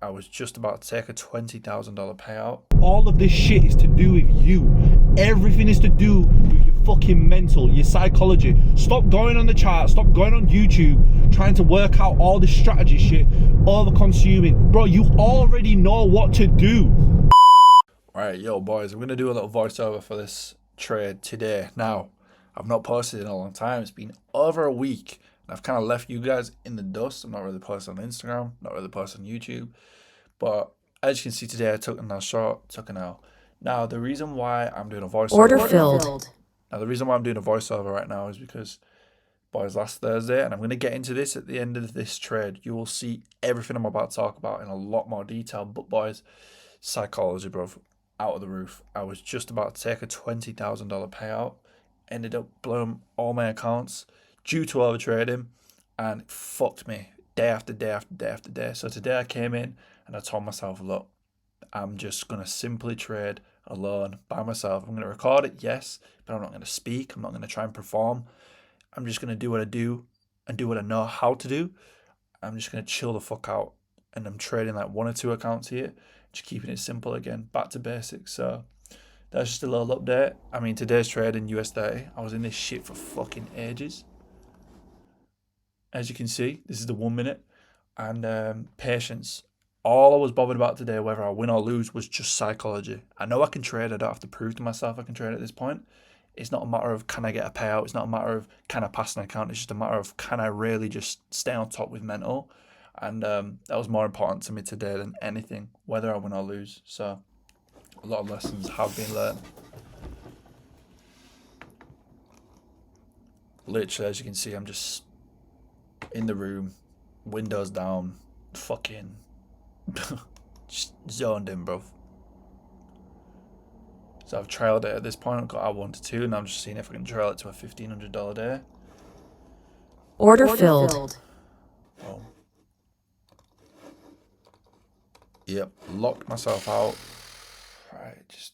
I was just about to take a $20,000 payout. All of this shit is to do with you. Everything is to do with your fucking mental, your psychology. Stop going on the chart, stop going on YouTube, trying to work out all this strategy shit, over consuming. Bro, you already know what to do. Alright, yo boys, I'm going to do a little voiceover for this trade today. Now, I've not posted in a long time. It's been over a week. And I've kind of left you guys in the dust. I'm not really posting on Instagram, not really posting on YouTube. But as you can see today, I took an L short, took an L. Now, the reason why I'm doing a voiceover right now is because, boys, last Thursday, and I'm going to get into this at the end of this trade, you will see everything I'm about to talk about in a lot more detail. But, boys, psychology, bro, out of the roof. I was just about to take a $20,000 payout, ended up blowing all my accounts due to overtrading, and it fucked me day after day after day after day. So today I came in and I told myself, look, I'm just going to simply trade alone by myself. I'm going to record it, yes, but I'm not going to speak. I'm not going to try and perform. I'm just going to do what I do and do what I know how to do. I'm just going to chill the fuck out. And I'm trading like 1 or 2 accounts here, just keeping it simple again, back to basics. So that's just a little update. I mean, today's trade in US30, I was in this shit for fucking ages. As you can see, this is the 1 minute. And patience. All I was bothered about today, whether I win or lose, was just psychology. I know I can trade. I don't have to prove to myself I can trade at this point. It's not a matter of can I get a payout. It's not a matter of can I pass an account. It's just a matter of can I really just stay on top with mental. And that was more important to me today than anything, whether I win or lose. So a lot of lessons have been learned. Literally, as you can see, I'm just in the room, windows down, fucking just zoned in, bro. So I've trailed it at this point. I've got R1 to 2, and I'm just seeing if I can trail it to a $1,500 day. Order filled. Oh. Yep, locked myself out. Right, just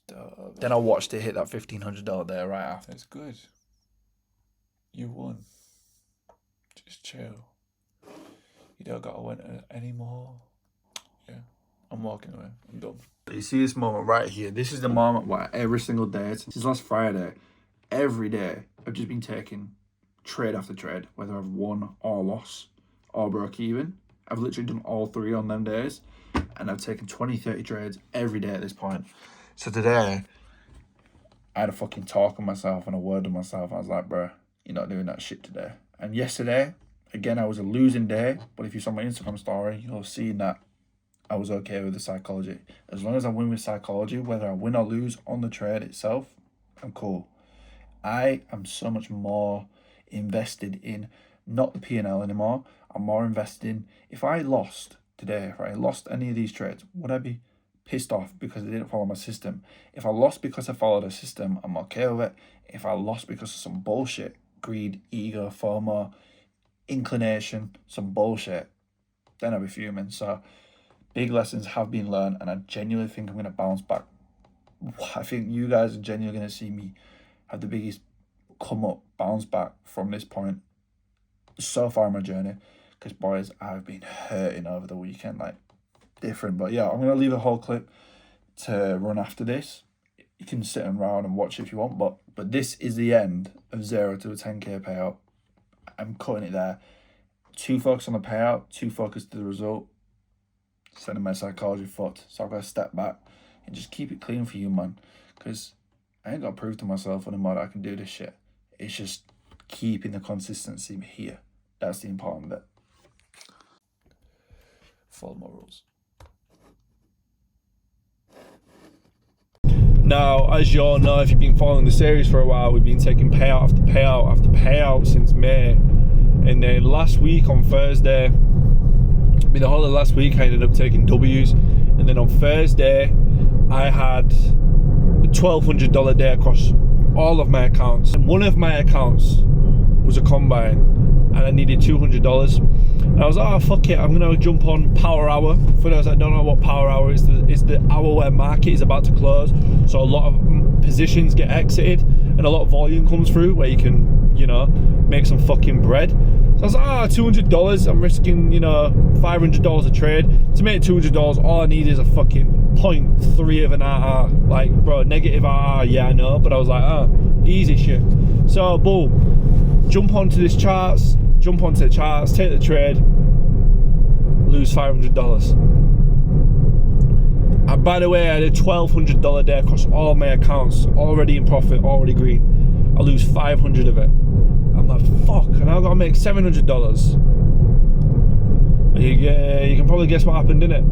then I watched it hit that $1,500 day right after. It's good. You won. Just chill. You don't gotta win anymore. Yeah, I'm walking away. I'm done. You see this moment right here? This is the moment where every single day, since last Friday, every day, I've just been taking trade after trade, whether I've won or lost or broke even. I've literally done all 3 on them days, and I've taken 20, 30 trades every day at this point. So today, I had a fucking talk with myself and a word with myself. I was like, bro, you're not doing that shit today. And yesterday, again, I was a losing day, but if you saw my Instagram story, you'll have seen that I was okay with the psychology. As long as I win with psychology, whether I win or lose on the trade itself, I'm cool. I am so much more invested in not the P&L anymore. I'm more invested in, if I lost today, if I lost any of these trades, would I be pissed off because I didn't follow my system? If I lost because I followed a system, I'm okay with it. If I lost because of some bullshit, greed, ego, FOMO, inclination, some bullshit, then I'll be fuming. So big lessons have been learned, and I genuinely think I'm going to bounce back. I think you guys are genuinely going to see me have the biggest come up, bounce back from this point so far in my journey. Because, boys, I've been hurting over the weekend, like different. But yeah, I'm going to leave a whole clip to run after this. You can sit around and watch if you want, but this is the end of 0 to a 10K payout. I'm cutting it there. 2 focus on the payout, 2 focus to the result. Sending my psychology foot. So I've got to step back and just keep it clean for you, man. Because I ain't got to prove to myself anymore that I can do this shit. It's just keeping the consistency here. That's the important bit. Follow my rules. Now, as you all know, if you've been following the series for a while, we've been taking payout after payout after payout since May. And then last week on Thursday, the whole of last week I ended up taking W's. And then on Thursday, I had a $1,200 day across all of my accounts. And one of my accounts was a combine, and I needed $200. And I was like, oh, fuck it, I'm going to jump on Power Hour. For those that don't know what Power Hour is, it's the hour where market is about to close. So a lot of positions get exited and a lot of volume comes through where you can, you know, make some fucking bread. So I was like, $200, I'm risking, you know, $500 a trade. To make $200, all I need is a fucking 0.3 of an RR. Like, bro, negative RR, yeah, I know, but I was like, easy shit. So, boom, jump onto the charts, take the trade, lose $500. And by the way, I had a $1,200 day across all my accounts, already in profit, already green. I lose 500 of it. I'm like, fuck, and I've got to make $700. You can probably guess what happened, innit?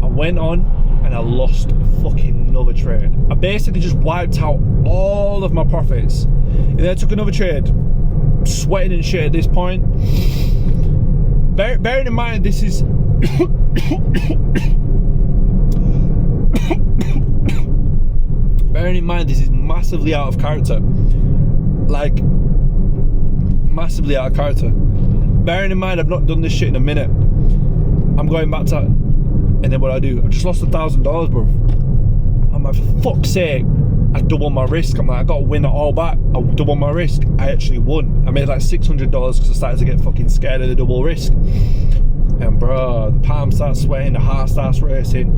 I went on and I lost fucking another trade. I basically just wiped out all of my profits. And then I took another trade, sweating and shit at this point. Bearing in mind, this is... Bearing in mind, this is massively out of character. Like, massively out of character. Bearing in mind, I've not done this shit in a minute. I'm going back to, and then what I do? I just lost $1,000, bro. I'm like, for fuck's sake, I doubled my risk. I'm like, I gotta win it all back. I doubled my risk. I actually won. I made like $600 because I started to get fucking scared of the double risk. And bro, the palm starts sweating, the heart starts racing.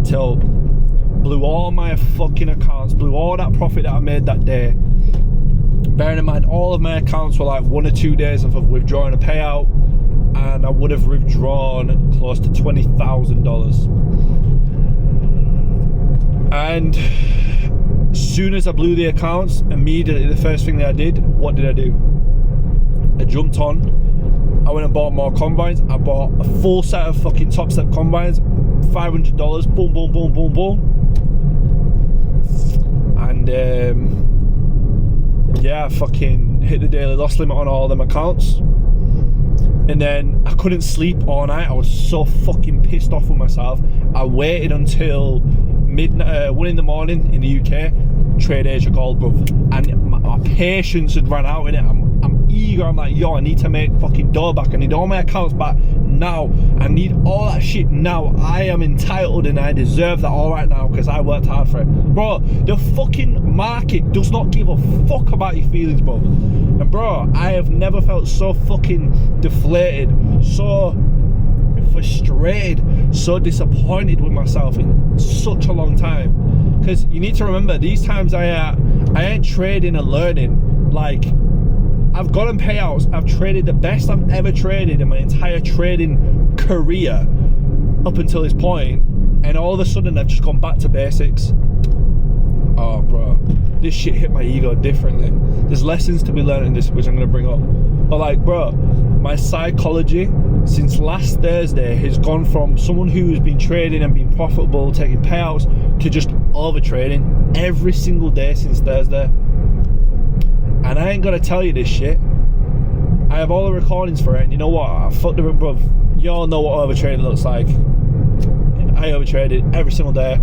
Till blew all my fucking accounts, blew all that profit that I made that day. Bearing in mind, all of my accounts were like 1 or 2 days of withdrawing a payout, and I would have withdrawn close to $20,000. And as soon as I blew the accounts, immediately the first thing that I did, what did I do? I jumped on, I went and bought more combines. I bought a full set of fucking Top Step combines, $500, boom, boom, boom, boom, boom. And yeah, I fucking hit the daily loss limit on all of them accounts. And then I couldn't sleep all night. I was so fucking pissed off with myself. I waited until 1 in the morning in the UK, Trade Asia Gold, bro. And my patience had run out in it. I'm eager. I'm like, yo, I need to make fucking dough back. I need all my accounts back now. I need all that shit now. I am entitled and I deserve that all right now because I worked hard for it. Bro, the fucking market does not give a fuck about your feelings, bro. And bro, I have never felt so fucking deflated, so frustrated, so disappointed with myself in such a long time. Because you need to remember, these times I ain't trading and learning. Like, I've gotten payouts. I've traded the best I've ever traded in my entire trading career up until this point, and all of a sudden I've just gone back to basics. Oh bro, this shit hit my ego differently. There's lessons to be learned in this, which I'm gonna bring up. But like, bro, my psychology since last Thursday has gone from someone who's been trading and been profitable, taking payouts, to just over trading every single day since Thursday. And I ain't gonna tell you this shit. I have all the recordings for it, and you know what? I fucked up, bruv. You all know what overtrading looks like. I overtraded every single day.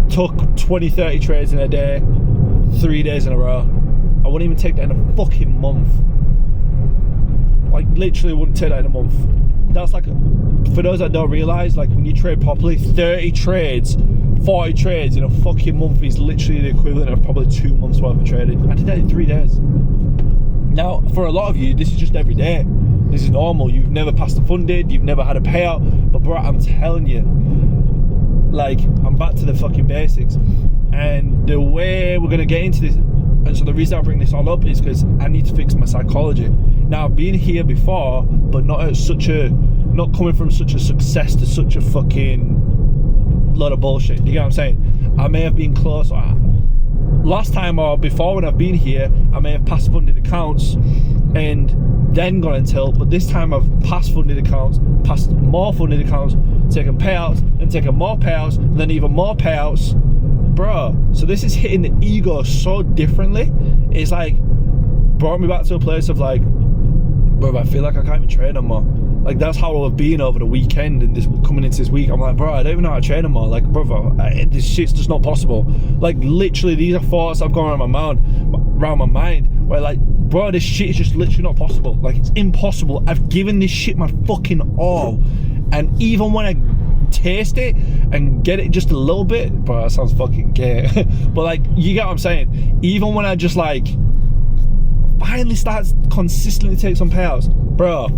Took 20, 30 trades in a day, 3 days in a row. I wouldn't even take that in a fucking month. Like, literally wouldn't take that in a month. That's like, for those that don't realise, like when you trade properly, 30 trades, 40 trades in a fucking month is literally the equivalent of probably 2 months worth of trading. I did that in 3 days. Now, for a lot of you, this is just every day. This is normal. You've never passed a funded, you've never had a payout. But bro, I'm telling you, like, I'm back to the fucking basics. And the way we're gonna get into this, and so the reason I bring this all up is because I need to fix my psychology. Now, I've been here before, but not coming from such a success to such a fucking lot of bullshit. You get what I'm saying? I may have been close. Last time or before when I've been here, I may have passed funded accounts and then gone in tilt, but this time I've passed funded accounts, passed more funded accounts, taken payouts, and taken more payouts, and then even more payouts. Bro, so this is hitting the ego so differently. It's like brought me back to a place of like, bro, I feel like I can't even trade no more. Like, that's how I've been over the weekend and this coming into this week. I'm like, bro, I don't even know how to trade anymore. Like, brother, this shit's just not possible. Like, literally, these are thoughts I've gone around my mind, where like, bro, this shit is just literally not possible. Like, it's impossible. I've given this shit my fucking all, and even when I taste it and get it just a little bit, bro, that sounds fucking gay. But like, you get what I'm saying? Even when I just like finally starts consistently take some payouts, bro,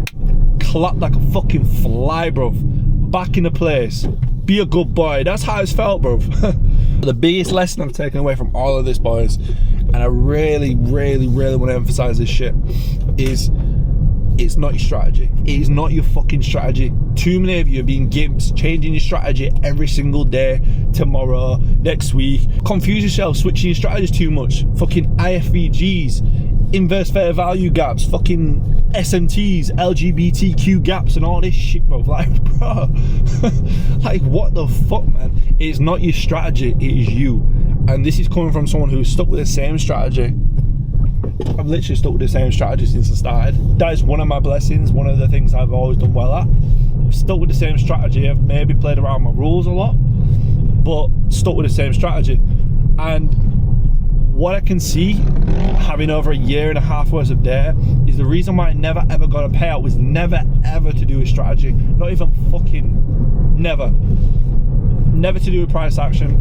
clap like a fucking fly, bro. Back into place. Be a good boy. That's how it's felt, bro. The biggest lesson I've taken away from all of this, boys, and I really, really, really want to emphasize this shit, is it's not your strategy. It is not your fucking strategy. Too many of you have been gimps, changing your strategy every single day, tomorrow, next week. Confuse yourself, switching your strategies too much. Fucking IFVGs, inverse fair value gaps, fucking SMTs, LGBTQ gaps, and all this shit, bro. Like, bro, like, what the fuck, man? It's not your strategy, it is you. And this is coming from someone who's stuck with the same strategy. I've literally stuck with the same strategy since I started. That is one of my blessings, one of the things I've always done well at. I've stuck with the same strategy. I've maybe played around my rules a lot, but stuck with the same strategy. And what I can see, having over a year and a half worth of data, is the reason why I never ever got a payout was never ever to do with strategy. Not even fucking never. Never to do with price action.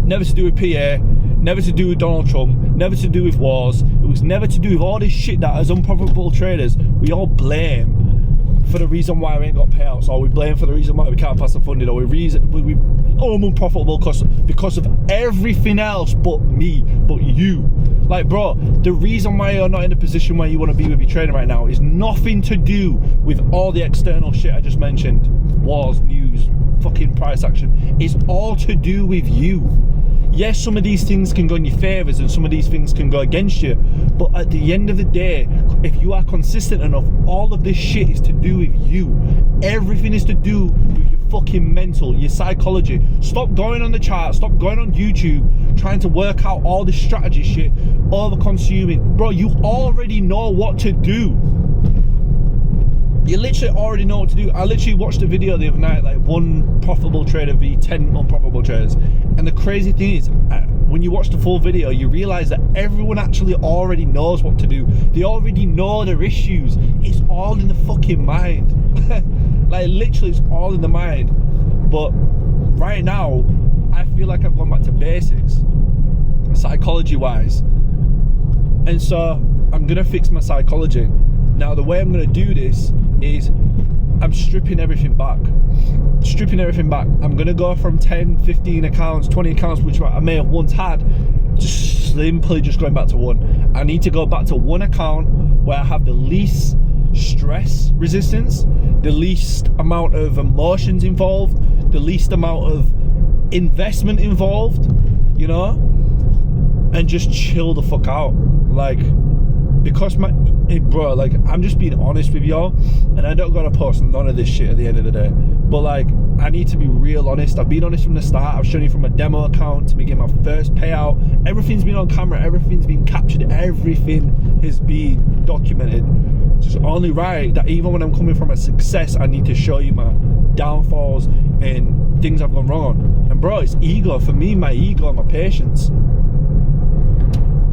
Never to do with PA. Never to do with Donald Trump, never to do with wars. It was never to do with all this shit that as unprofitable traders, we all blame for the reason why we ain't got payouts, or we blame for the reason why we can't pass the funding, or I'm unprofitable because of everything else but me, but you. Like, bro, the reason why you're not in the position where you want to be with your trading right now is nothing to do with all the external shit I just mentioned. Wars, news, fucking price action. It's all to do with you. Yes, some of these things can go in your favors and some of these things can go against you, but at the end of the day, if you are consistent enough, all of this shit is to do with you. Everything is to do with your fucking mental, your psychology. Stop going on the chart, stop going on YouTube, trying to work out all this strategy shit, over consuming. Bro, you already know what to do. You literally already know what to do. I literally watched a video the other night, like 1 profitable trader v 10 unprofitable traders. And the crazy thing is, when you watch the full video, you realize that everyone actually already knows what to do. They already know their issues. It's all in the fucking mind. Like, literally, it's all in the mind. But right now, I feel like I've gone back to basics, psychology-wise. And so, I'm gonna fix my psychology. Now, the way I'm gonna do this is I'm stripping everything back. I'm gonna go from 10, 15 accounts, 20 accounts, which I may have once had, just simply just going back to one. I need to go back to one account where I have the least stress resistance, the least amount of emotions involved, the least amount of investment involved, you know, and just chill the fuck out. Like, because bro, like, I'm just being honest with y'all, and I don't gotta post none of this shit at the end of the day, but like, I need to be real honest. I've been honest from the start. I've shown you from a demo account to me getting my first payout. Everything's been on camera, everything's been captured, everything has been documented. It's only right that even when I'm coming from a success, I need to show you my downfalls and things I've gone wrong on. And bro, it's ego. For me, my ego and my patience.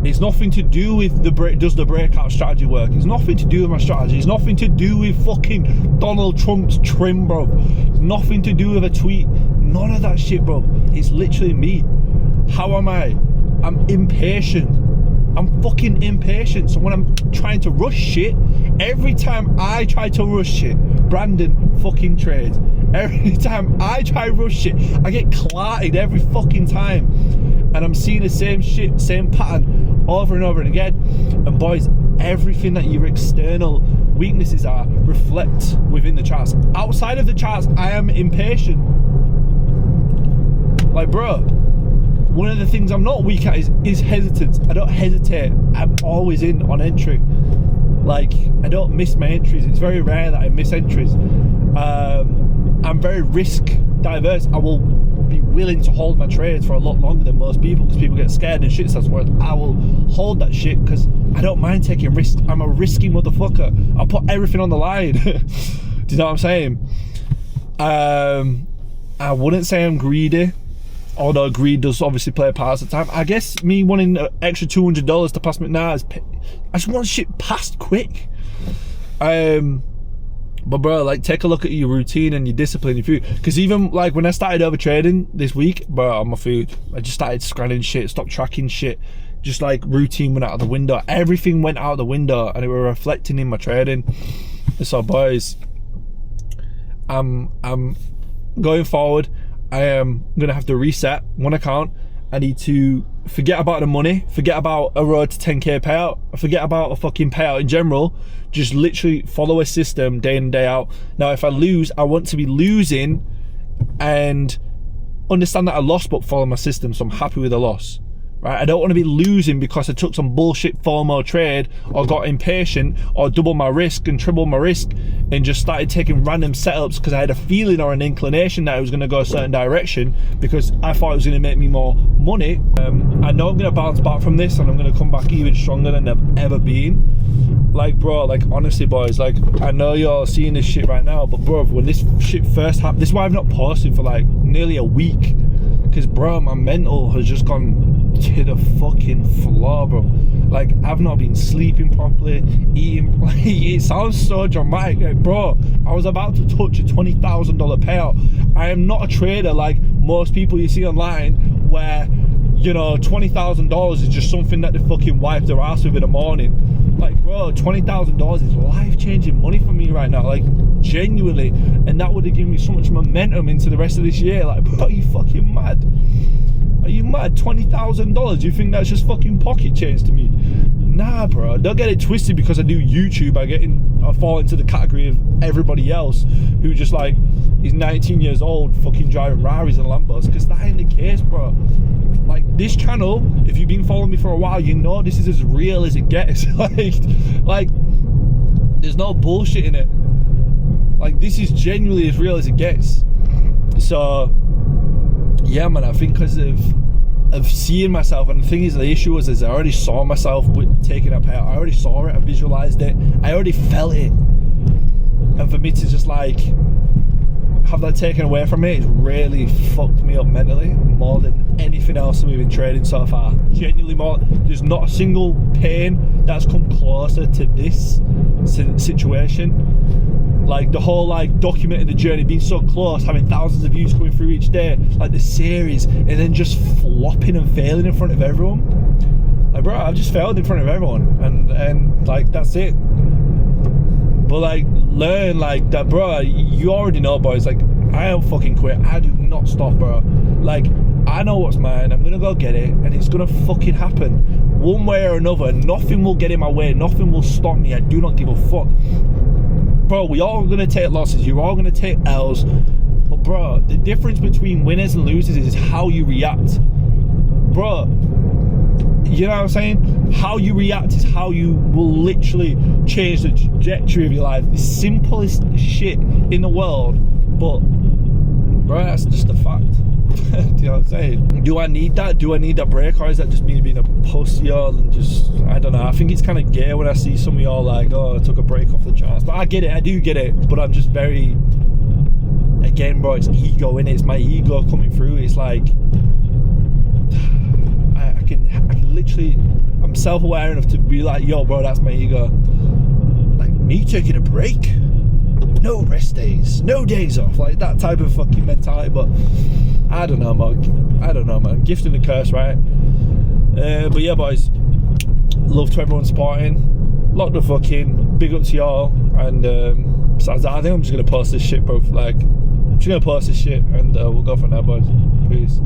It's nothing to do with does the breakout strategy work. It's nothing to do with my strategy. It's nothing to do with fucking Donald Trump's trim, bro. It's nothing to do with a tweet. None of that shit, bro. It's literally me. How am I? I'm impatient. I'm fucking impatient. So when I'm trying to rush shit, every time I try to rush shit, Brandon fucking trades. Every time I try to rush shit, I get clarted every fucking time. And I'm seeing the same shit, same pattern over and over and again. And boys, everything that your external weaknesses are reflect within the charts. Outside of the charts, I am impatient. Like, bro, one of the things I'm not weak at is hesitance. I don't hesitate. I'm always in on entry. Like, I don't miss my entries. It's very rare that I miss entries. I'm very risk diverse. I will be willing to hold my trades for a lot longer than most people, because people get scared and shit. So I will hold that shit because I don't mind taking risks. I'm a risky motherfucker. I'll put everything on the line. Do you know what I'm saying? I wouldn't say I'm greedy, although greed does obviously play a part at the time. I guess me wanting an extra $200 to pass me now is, I just want shit passed quick. But bro, like, take a look at your routine and your discipline, your food. Because even like when I started overtrading this week, bro, on my food, I just started scanning shit, stopped tracking shit, just like routine went out of the window. Everything went out of the window, and it was reflecting in my trading. And so, boys, I'm going forward. I am gonna have to reset one account. I need to forget about the money, forget about a road to 10K payout, forget about a fucking payout in general. Just literally follow a system day in, day out. Now, if I lose, I want to be losing and understand that I lost, but follow my system, so I'm happy with the loss. Right? I don't want to be losing because I took some bullshit FOMO trade or got impatient or doubled my risk and tripled my risk and just started taking random setups because I had a feeling or an inclination that I was going to go a certain direction because I thought it was going to make me more money. I know I'm going to bounce back from this and I'm going to come back even stronger than I've ever been. Like, bro, like, honestly, boys, like, I know you're seeing this shit right now, but bro, when this shit first happened, this is why I've not posted for like nearly a week, because bro, my mental has just gone to the fucking floor, bro. Like, I've not been sleeping properly, eating. Like, it sounds so dramatic, like, bro. I was about to touch a $20,000 payout. I am not a trader like most people you see online, where, you know, $20,000 is just something that they fucking wipe their ass with in the morning. Like, bro, $20,000 is life-changing money for me right now, like, genuinely. And that would have given me so much momentum into the rest of this year. Like, bro, are you fucking mad? Are you mad? $20,000? Do you think that's just fucking pocket change to me? Nah, bro. Don't get it twisted because I do YouTube. I fall into the category of everybody else who just, like, is 19 years old fucking driving Raris and Lambos, because that ain't the case, bro. Like, this channel, if you've been following me for a while, you know this is as real as it gets. like there's no bullshit in it. Like, this is genuinely as real as it gets. So yeah, man, I think because of seeing myself, and the thing is, the issue is I already saw myself with taking that payout. I already saw it, I visualized it, I already felt it. And for me to just like have that taken away from me, it's really fucked me up mentally more than anything else we've been trading so far. Genuinely more. There's not a single pain that's come closer to this situation. Like, the whole, like, documenting the journey, being so close, having thousands of views coming through each day, like the series, and then just flopping and failing in front of everyone. Like, bro, I've just failed in front of everyone, and like, that's it. But, like, learn, like, that, bro, you already know, boys, like, I don't fucking quit. I do not stop, bro. Like, I know what's mine. I'm gonna go get it, and it's gonna fucking happen. One way or another, nothing will get in my way. Nothing will stop me. I do not give a fuck. Bro, we all gonna take losses. You're all gonna take L's. But, bro, the difference between winners and losers is how you react. Bro, you know what I'm saying? How you react is how you will literally change the trajectory of your life. The simplest shit in the world, but, bro, that's just a fact. Do you know what I'm saying? Do I need that? Do I need that break? Or is that just me being a pussy and just, I don't know. I think it's kind of gay when I see some of y'all like, oh, I took a break off the charts. But I get it, I do get it. But I'm just very, again, bro, it's ego, innit? It's my ego coming through. It's like, I can literally, I'm self-aware enough to be like, yo, bro, that's my ego. Like, me taking a break? No rest days, no days off, like that type of fucking mentality. But I don't know, man. Gift and a curse, right? But yeah, boys, love to everyone supporting. Lot the fucking big up to y'all. And besides that, I think I'm just gonna post this shit, bro. Like, I'm just gonna post this shit, and we'll go from there, boys. Peace.